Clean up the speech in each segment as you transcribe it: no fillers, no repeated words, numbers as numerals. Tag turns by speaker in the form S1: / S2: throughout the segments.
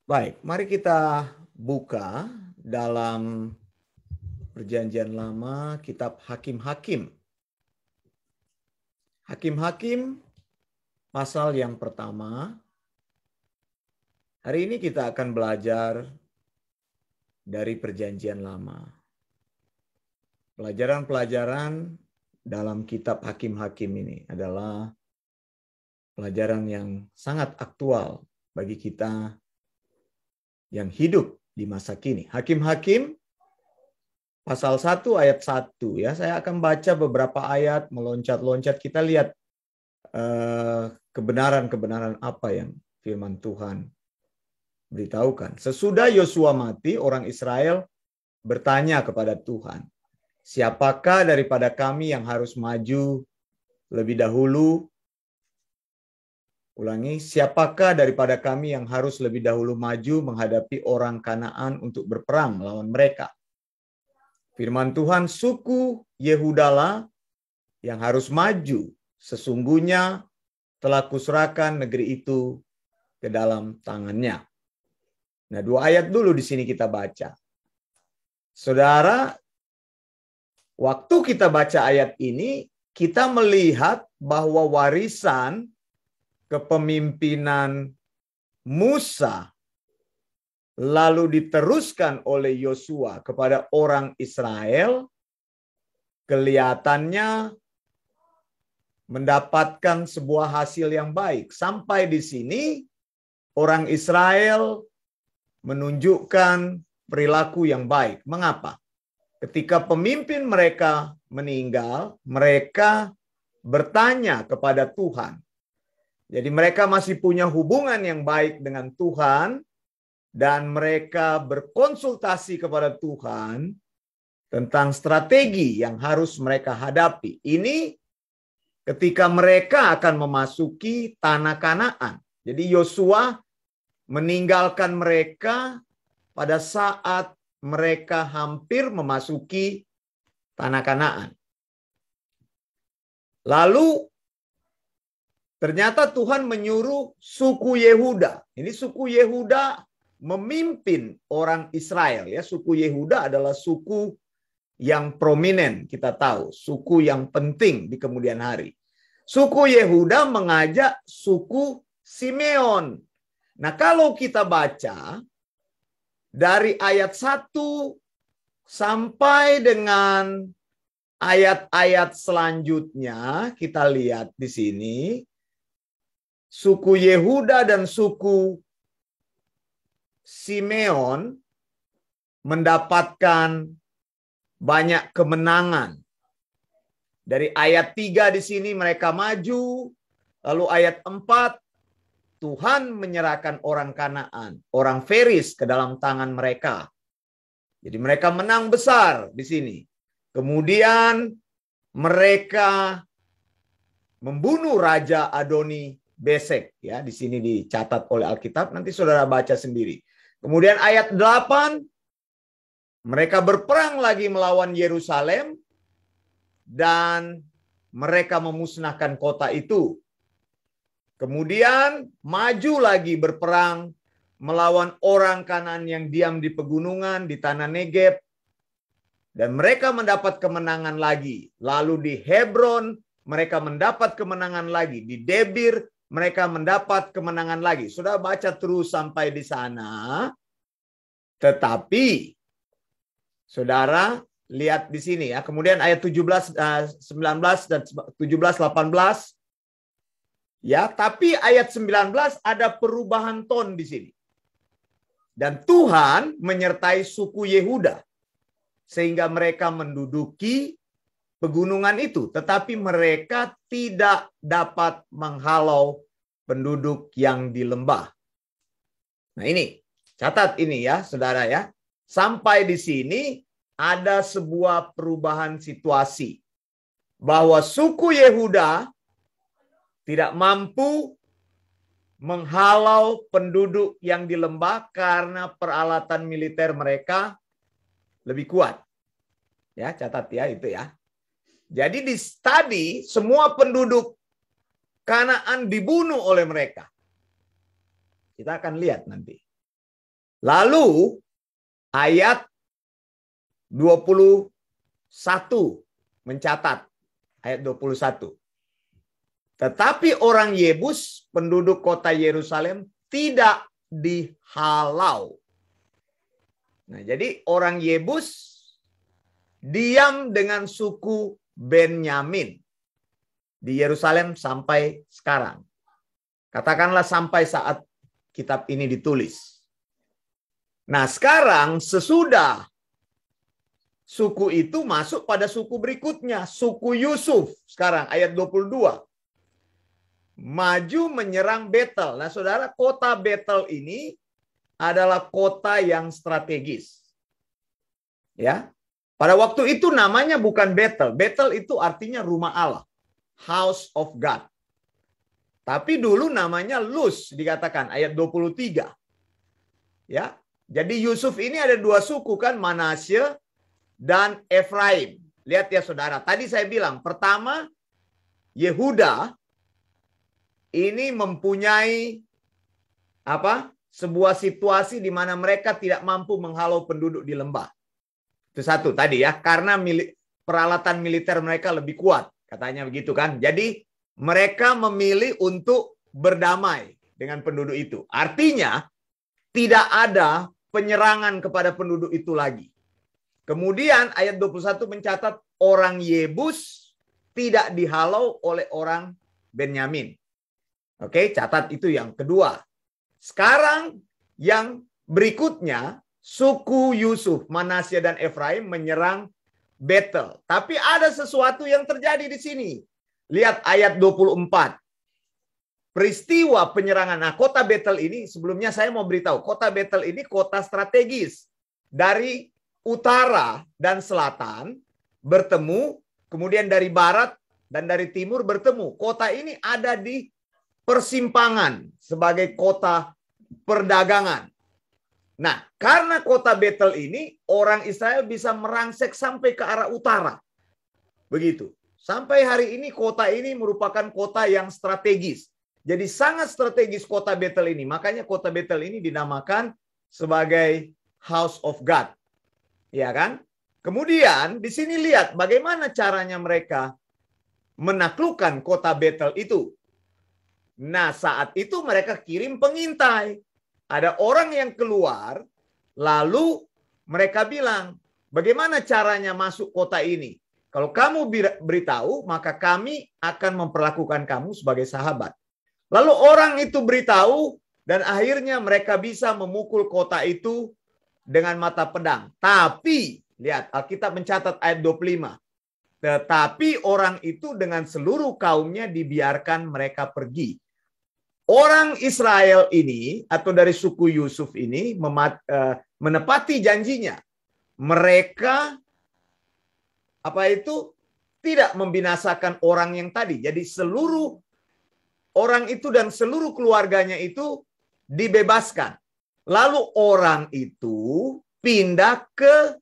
S1: Baik, mari kita buka dalam Perjanjian Lama kitab Hakim-Hakim. Hakim-Hakim pasal yang pertama. Hari ini kita akan belajar dari Perjanjian Lama. Pelajaran-pelajaran dalam kitab Hakim-Hakim ini adalah pelajaran yang sangat aktual bagi kita yang hidup di masa kini. Hakim-Hakim pasal 1 ayat 1 ya. Saya akan baca beberapa ayat meloncat-loncat, kita lihat kebenaran-kebenaran apa yang firman Tuhan beritahukan. Sesudah Yosua mati, orang Israel bertanya kepada Tuhan, "Siapakah daripada kami yang harus maju lebih dahulu?" Ulangi, "Siapakah daripada kami yang harus lebih dahulu maju menghadapi orang Kanaan untuk berperang melawan mereka?" Firman Tuhan, "Suku Yehudalah yang harus maju. Sesungguhnya telah kuserahkan negeri itu ke dalam tangannya." Nah, 2 ayat dulu di sini kita baca. Saudara, waktu kita baca ayat ini, kita melihat bahwa warisan kepemimpinan Musa lalu diteruskan oleh Yosua kepada orang Israel, kelihatannya mendapatkan sebuah hasil yang baik. Sampai di sini, orang Israel menunjukkan perilaku yang baik. Mengapa? Ketika pemimpin mereka meninggal, mereka bertanya kepada Tuhan. Jadi mereka masih punya hubungan yang baik dengan Tuhan, dan mereka berkonsultasi kepada Tuhan tentang strategi yang harus mereka hadapi. Ini ketika mereka akan memasuki tanah Kanaan. Jadi Yosua meninggalkan mereka pada saat mereka hampir memasuki tanah Kanaan. Lalu ternyata Tuhan menyuruh suku Yehuda. Ini suku Yehuda memimpin orang Israel, ya. Suku Yehuda adalah suku yang prominent, kita tahu, suku yang penting di kemudian hari. Suku Yehuda mengajak suku Simeon. Nah, kalau kita baca dari ayat 1 sampai dengan ayat-ayat selanjutnya, kita lihat di sini suku Yehuda dan suku Simeon mendapatkan banyak kemenangan. Dari ayat 3 di sini mereka maju, lalu ayat 4 Tuhan menyerahkan orang Kanaan, orang Feris ke dalam tangan mereka. Jadi mereka menang besar di sini. Kemudian mereka membunuh Raja Adoni Besek, ya, di sini dicatat oleh Alkitab, nanti saudara baca sendiri. Kemudian ayat 8, mereka berperang lagi melawan Yerusalem dan mereka memusnahkan kota itu. Kemudian maju lagi berperang melawan orang Kanaan yang diam di pegunungan di tanah Negeb, dan mereka mendapat kemenangan lagi. Lalu di Hebron mereka mendapat kemenangan lagi, di Debir mereka mendapat kemenangan lagi. Sudah baca terus sampai di sana. Tetapi saudara lihat di sini, ya. Kemudian ayat 17, 19 dan 17, 18. Ya, tapi ayat 19 ada perubahan ton di sini. Dan Tuhan menyertai suku Yehuda sehingga mereka menduduki pegunungan itu, tetapi mereka tidak dapat menghalau penduduk yang di lembah. Nah, ini catat ini, ya, saudara, ya. Sampai di sini ada sebuah perubahan situasi bahwa suku Yehuda tidak mampu menghalau penduduk yang di lembah karena peralatan militer mereka lebih kuat. Ya, catat ya itu, ya. Jadi di tadi semua penduduk Kanaan dibunuh oleh mereka. Kita akan lihat nanti. Lalu ayat 21 mencatat. Ayat 21. Tetapi orang Yebus, penduduk kota Yerusalem, tidak dihalau. Nah, jadi orang Yebus diam dengan suku Benyamin di Yerusalem sampai sekarang. Katakanlah sampai saat kitab ini ditulis. Nah, sekarang sesudah suku itu masuk pada suku berikutnya, suku Yusuf. Sekarang ayat 22. Maju menyerang Betel. Nah, saudara, kota Betel ini adalah kota yang strategis. Ya. Pada waktu itu namanya bukan Betel. Betel itu artinya rumah Allah. House of God. Tapi dulu namanya Luz, dikatakan ayat 23. Ya. Jadi Yusuf ini ada dua suku kan, Manasye dan Efraim. Lihat ya saudara, tadi saya bilang pertama Yehuda ini mempunyai sebuah situasi di mana mereka tidak mampu menghalau penduduk di lembah. Itu satu tadi ya, karena peralatan militer mereka lebih kuat, katanya begitu kan. Jadi mereka memilih untuk berdamai dengan penduduk itu. Artinya tidak ada penyerangan kepada penduduk itu lagi. Kemudian ayat 21 mencatat orang Yebus tidak dihalau oleh orang Benyamin. Oke, catat itu yang kedua. Sekarang yang berikutnya, suku Yusuf, Manasye dan Efraim menyerang Betel. Tapi ada sesuatu yang terjadi di sini. Lihat ayat 24. Peristiwa penyerangan. Nah, kota Betel ini, sebelumnya saya mau beritahu, kota Betel ini kota strategis. Dari utara dan selatan bertemu, kemudian dari barat dan dari timur bertemu. Kota ini ada di persimpangan sebagai kota perdagangan. Nah, karena kota Betel ini, orang Israel bisa merangsek sampai ke arah utara. Begitu. Sampai hari ini kota ini merupakan kota yang strategis. Jadi sangat strategis kota Betel ini. Makanya kota Betel ini dinamakan sebagai House of God. Ya kan? Kemudian di sini lihat bagaimana caranya mereka menaklukkan kota Betel itu. Nah, saat itu mereka kirim pengintai. Ada orang yang keluar, lalu mereka bilang, bagaimana caranya masuk kota ini? Kalau kamu beritahu, maka kami akan memperlakukan kamu sebagai sahabat. Lalu orang itu beritahu, dan akhirnya mereka bisa memukul kota itu dengan mata pedang. Tapi, lihat, Alkitab mencatat ayat 25. Tetapi orang itu dengan seluruh kaumnya dibiarkan mereka pergi. Orang Israel ini atau dari suku Yusuf ini menepati janjinya. Mereka tidak membinasakan orang yang tadi. Jadi seluruh orang itu dan seluruh keluarganya itu dibebaskan. Lalu orang itu pindah ke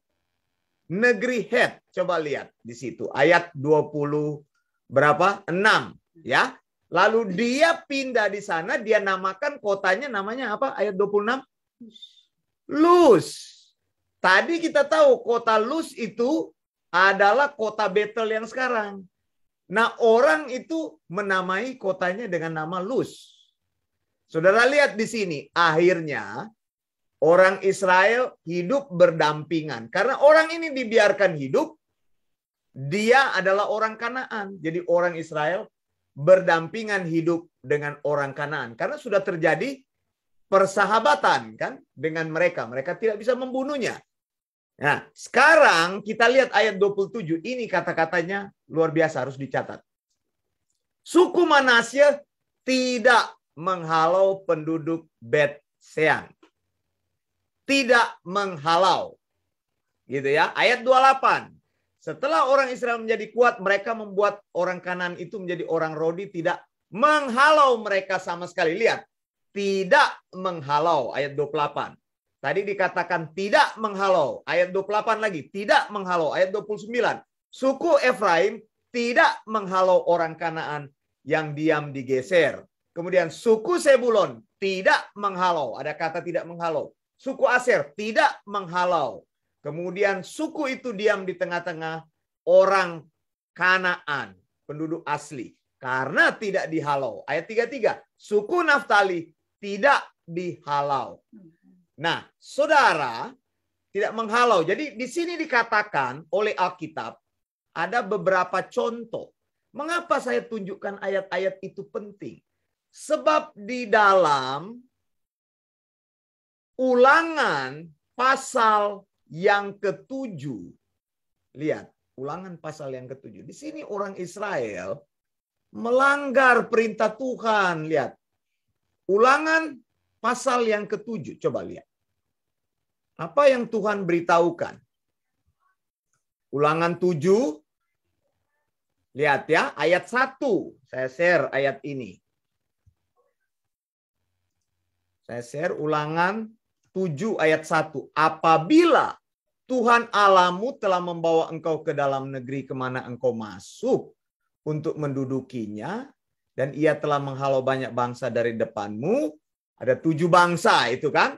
S1: negeri Het. Coba lihat di situ ayat 20 berapa? 6 ya. Lalu dia pindah di sana, dia namakan kotanya namanya apa? Ayat 26. Luz. Tadi kita tahu kota Luz itu adalah kota Betel yang sekarang. Nah, orang itu menamai kotanya dengan nama Luz. Saudara lihat di sini, akhirnya orang Israel hidup berdampingan. Karena orang ini dibiarkan hidup, dia adalah orang Kanaan. Jadi orang Israel berdampingan hidup dengan orang Kanaan karena sudah terjadi persahabatan kan dengan mereka. Mereka tidak bisa membunuhnya. Nah, sekarang kita lihat ayat 27. Ini kata-katanya luar biasa, harus dicatat. Suku Manasye tidak menghalau penduduk Bet-Sean. Tidak menghalau. Gitu ya. Ayat 28. Setelah orang Israel menjadi kuat, mereka membuat orang Kanaan itu menjadi orang Rodi, tidak menghalau mereka sama sekali. Lihat, tidak menghalau, ayat 28. Tadi dikatakan tidak menghalau, ayat 28 lagi, tidak menghalau, ayat 29. Suku Efraim tidak menghalau orang Kanaan yang diam di Geser. Kemudian suku Sebulon tidak menghalau, ada kata tidak menghalau. Suku Aser tidak menghalau. Kemudian suku itu diam di tengah-tengah orang Kanaan, penduduk asli. Karena tidak dihalau. Ayat 33. Suku Naftali tidak dihalau. Nah, saudara, tidak menghalau. Jadi di sini dikatakan oleh Alkitab ada beberapa contoh. Mengapa saya tunjukkan ayat-ayat itu penting? Sebab di dalam Ulangan pasal yang ke-7. Lihat, Ulangan pasal yang ke-7. Di sini orang Israel melanggar perintah Tuhan. Lihat. Ulangan pasal yang ke-7. Coba lihat. Apa yang Tuhan beritahukan? Ulangan 7. Lihat ya, ayat 1. Saya share ayat ini. Saya share Ulangan 7 ayat 1. Apabila Tuhan Allahmu telah membawa engkau ke dalam negeri kemana engkau masuk untuk mendudukinya, dan ia telah menghalau banyak bangsa dari depanmu. Ada 7 bangsa itu kan.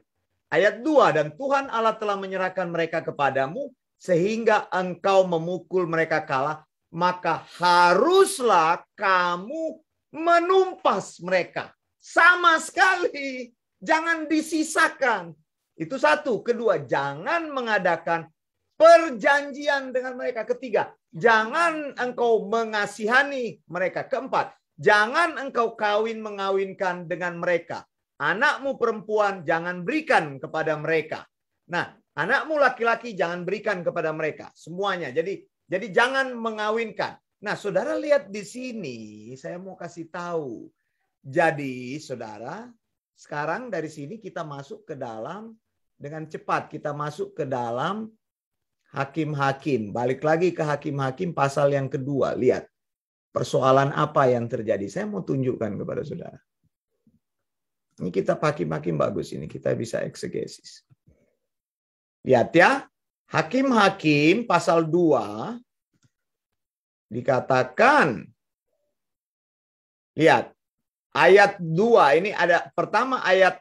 S1: Ayat 2, dan Tuhan Allah telah menyerahkan mereka kepadamu, sehingga engkau memukul mereka kalah, maka haruslah kamu menumpas mereka. Sama sekali. Jangan disisakan. Itu satu. Kedua, jangan mengadakan perjanjian dengan mereka. Ketiga, jangan engkau mengasihani mereka. Keempat, jangan engkau mengawinkan dengan mereka. Anakmu perempuan jangan berikan kepada mereka. Nah, anakmu laki-laki jangan berikan kepada mereka. Semuanya. Jadi jangan mengawinkan. Nah, saudara lihat di sini, saya mau kasih tahu. Jadi, saudara, sekarang dari sini kita masuk ke dalam, dengan cepat kita masuk ke dalam Hakim-Hakim. Balik lagi ke Hakim-Hakim pasal yang kedua. Lihat, persoalan apa yang terjadi. Saya mau tunjukkan kepada saudara. Ini kitab Hakim-Hakim bagus ini. Kita bisa eksegesis. Lihat ya. Hakim-Hakim pasal 2. Dikatakan. Lihat. Ayat 2. Ini ada pertama ayat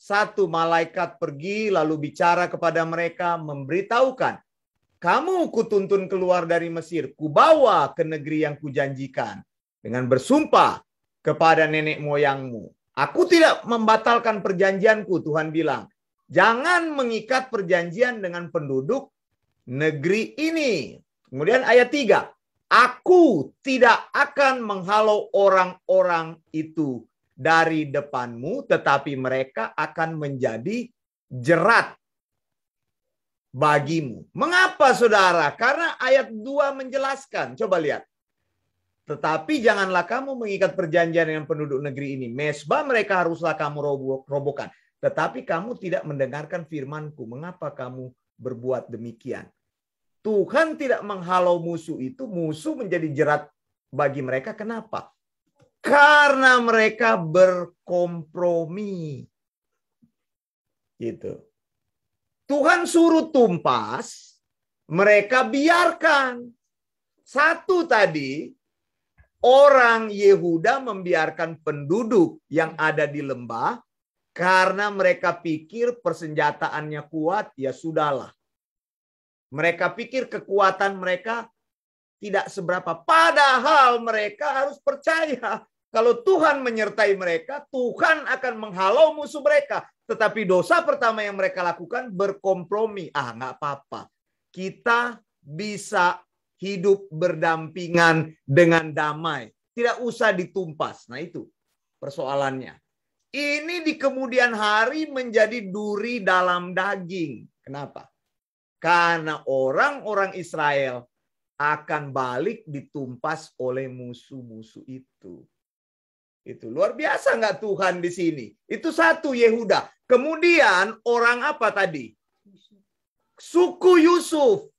S1: 1. Malaikat pergi lalu bicara kepada mereka. Memberitahukan. Kamu kutuntun keluar dari Mesir. Kubawa ke negeri yang kujanjikan. Dengan bersumpah kepada nenek moyangmu. Aku tidak membatalkan perjanjianku, Tuhan bilang. Jangan mengikat perjanjian dengan penduduk negeri ini. Kemudian ayat 3. Aku tidak akan menghalau orang-orang itu dari depanmu, tetapi mereka akan menjadi jerat bagimu. Mengapa, saudara? Karena ayat 2 menjelaskan. Coba lihat. Tetapi janganlah kamu mengikat perjanjian dengan penduduk negeri ini. Mesbah mereka haruslah kamu robohkan. Tetapi kamu tidak mendengarkan firmanku. Mengapa kamu berbuat demikian? Tuhan tidak menghalau musuh itu. Musuh menjadi jerat bagi mereka. Kenapa? Karena mereka berkompromi. Gitu. Tuhan suruh tumpas. Mereka biarkan. Satu tadi. Orang Yehuda membiarkan penduduk yang ada di lembah karena mereka pikir persenjataannya kuat, ya sudahlah. Mereka pikir kekuatan mereka tidak seberapa. Padahal mereka harus percaya kalau Tuhan menyertai mereka, Tuhan akan menghalau musuh mereka. Tetapi dosa pertama yang mereka lakukan berkompromi. Nggak apa-apa. Kita bisa hidup berdampingan dengan damai. Tidak usah ditumpas. Nah itu persoalannya. Ini di kemudian hari menjadi duri dalam daging. Kenapa? Karena orang-orang Israel akan balik ditumpas oleh musuh-musuh itu. Itu luar biasa nggak Tuhan di sini? Itu satu Yehuda. Kemudian orang apa tadi? Suku Yusuf.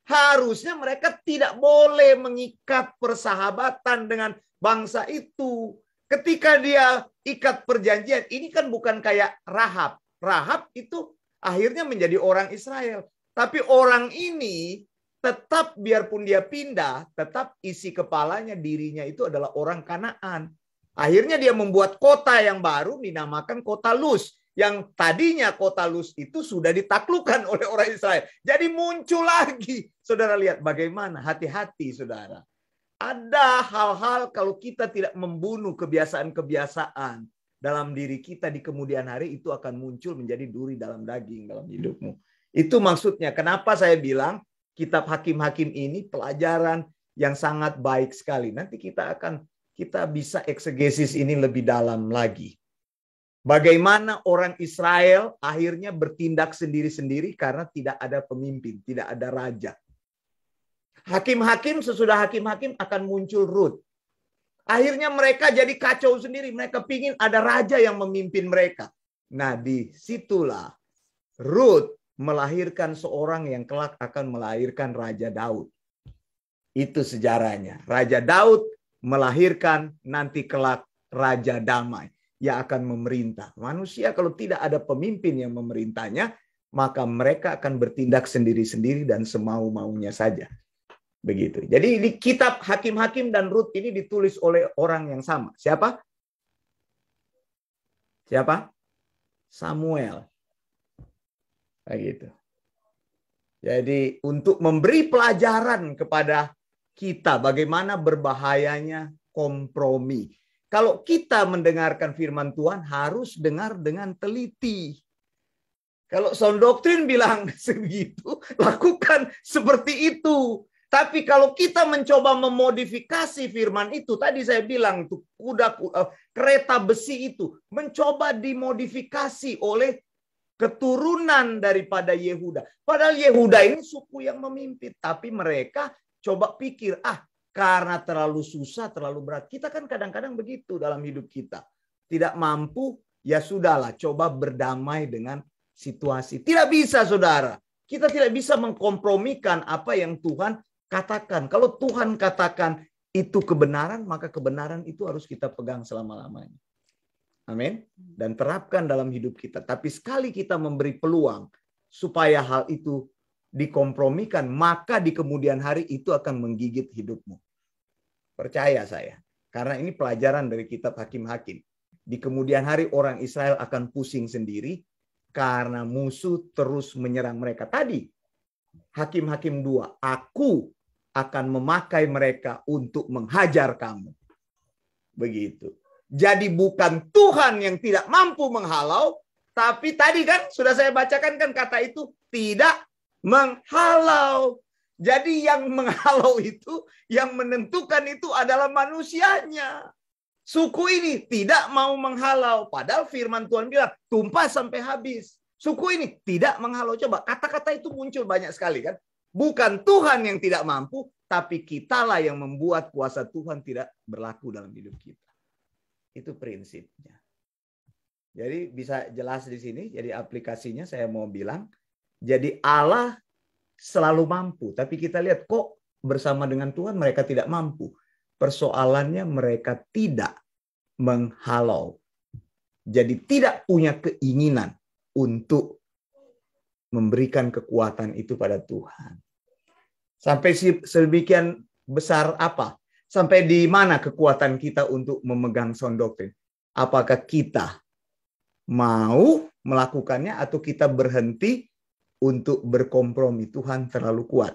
S1: Harusnya mereka tidak boleh mengikat persahabatan dengan bangsa itu. Ketika dia ikat perjanjian, ini kan bukan kayak Rahab. Rahab itu akhirnya menjadi orang Israel. Tapi orang ini tetap biarpun dia pindah, tetap isi kepalanya dirinya itu adalah orang Kanaan. Akhirnya dia membuat kota yang baru dinamakan kota Luz. yang tadinya kota Luz itu sudah ditaklukkan oleh orang Israel. Jadi muncul lagi. Saudara lihat bagaimana, hati-hati saudara. Ada hal-hal kalau kita tidak membunuh kebiasaan-kebiasaan dalam diri kita di kemudian hari, itu akan muncul menjadi duri dalam daging dalam hidupmu. Itu maksudnya kenapa saya bilang kitab Hakim-Hakim ini pelajaran yang sangat baik sekali. Nanti kita bisa eksegesis ini lebih dalam lagi. Bagaimana orang Israel akhirnya bertindak sendiri-sendiri karena tidak ada pemimpin, tidak ada raja. Hakim-hakim, sesudah hakim-hakim akan muncul Rut. Akhirnya mereka jadi kacau sendiri. Mereka pingin ada raja yang memimpin mereka. Nah, disitulah Rut melahirkan seorang yang kelak akan melahirkan Raja Daud. Itu sejarahnya. Raja Daud melahirkan nanti kelak Raja Damai yang akan memerintah. Manusia kalau tidak ada pemimpin yang memerintahnya, maka mereka akan bertindak sendiri-sendiri dan semau-maunya saja. Begitu. Jadi di kitab Hakim-Hakim dan Rut ini ditulis oleh orang yang sama. Siapa? Siapa? Samuel. Begitu. Jadi untuk memberi pelajaran kepada kita bagaimana berbahayanya kompromi. Kalau kita mendengarkan firman Tuhan harus dengar dengan teliti. Kalau sound doktrin bilang segitu, lakukan seperti itu. Tapi kalau kita mencoba memodifikasi firman itu, tadi saya bilang tuh kereta besi itu mencoba dimodifikasi oleh keturunan daripada Yehuda. Padahal Yehuda ini suku yang memimpin, tapi mereka coba pikir, karena terlalu susah, terlalu berat. Kita kan kadang-kadang begitu dalam hidup kita. Tidak mampu, ya sudahlah, coba berdamai dengan situasi. Tidak bisa, saudara. Kita tidak bisa mengkompromikan apa yang Tuhan katakan. Kalau Tuhan katakan itu kebenaran, maka kebenaran itu harus kita pegang selama-lamanya. Amin. Dan terapkan dalam hidup kita. Tapi sekali kita memberi peluang supaya hal itu dikompromikan, maka di kemudian hari itu akan menggigit hidupmu. Percaya saya. Karena ini pelajaran dari kitab Hakim-Hakim. Di kemudian hari orang Israel akan pusing sendiri karena musuh terus menyerang mereka. Tadi Hakim-Hakim 2, aku akan memakai mereka untuk menghajar kamu. Begitu. Jadi bukan Tuhan yang tidak mampu menghalau, tapi tadi kan sudah saya bacakan kan kata itu tidak menghalau. Jadi yang menghalau itu, yang menentukan itu adalah manusianya. Suku ini tidak mau menghalau. Padahal firman Tuhan bilang, tumpah sampai habis. Suku ini tidak menghalau. Coba kata-kata itu muncul banyak sekali kan. Bukan Tuhan yang tidak mampu, tapi kitalah yang membuat kuasa Tuhan tidak berlaku dalam hidup kita. Itu prinsipnya. Jadi bisa jelas di sini. Jadi aplikasinya saya mau bilang. Jadi Allah selalu mampu. Tapi kita lihat kok bersama dengan Tuhan mereka tidak mampu. Persoalannya mereka tidak menghalau. Jadi tidak punya keinginan untuk memberikan kekuatan itu pada Tuhan. Sampai sedemikian besar apa? Sampai di mana kekuatan kita untuk memegang sound doktrin? Apakah kita mau melakukannya atau kita berhenti untuk berkompromi? Tuhan terlalu kuat.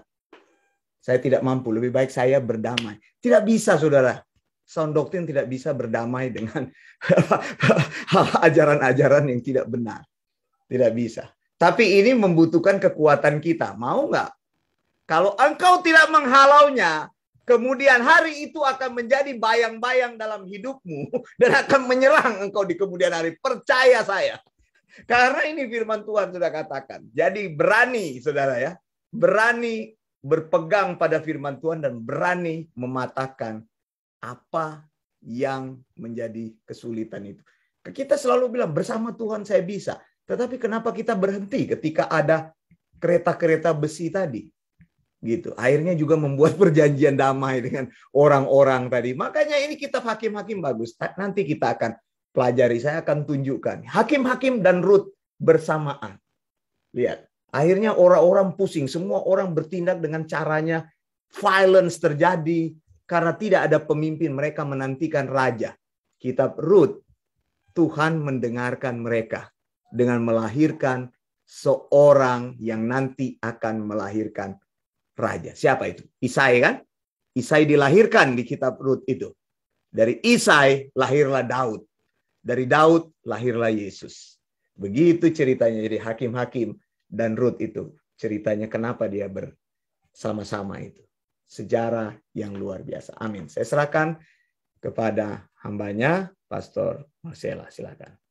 S1: Saya tidak mampu, lebih baik saya berdamai. Tidak bisa, saudara. Sound doktrin tidak bisa berdamai dengan ajaran-ajaran yang tidak benar. Tidak bisa. Tapi ini membutuhkan kekuatan kita. Mau nggak? Kalau engkau tidak menghalaunya, kemudian hari itu akan menjadi bayang-bayang dalam hidupmu dan akan menyerang engkau di kemudian hari. Percaya saya. Karena ini firman Tuhan sudah katakan. Jadi berani, saudara ya. Berani berpegang pada firman Tuhan dan berani mematahkan apa yang menjadi kesulitan itu. Kita selalu bilang bersama Tuhan saya bisa. Tetapi kenapa kita berhenti ketika ada kereta-kereta besi tadi? Gitu. Akhirnya juga membuat perjanjian damai dengan orang-orang tadi. Makanya ini kitab Hakim-Hakim bagus. Nanti kita akan pelajari. Saya akan tunjukkan. Hakim-Hakim dan Rut bersamaan. Lihat. Akhirnya orang-orang pusing. Semua orang bertindak dengan caranya. Violence terjadi. Karena tidak ada pemimpin. Mereka menantikan raja. Kitab Rut. Tuhan mendengarkan mereka. dengan melahirkan seorang yang nanti akan melahirkan raja. Siapa itu? Isai kan? Isai dilahirkan di kitab Rut itu. Dari Isai lahirlah Daud. Dari Daud lahirlah Yesus. Begitu ceritanya. Jadi hakim-hakim dan Rut itu. Ceritanya kenapa dia bersama-sama itu. Sejarah yang luar biasa. Amin. Saya serahkan kepada hambanya, Pastor Marcella. Silakan.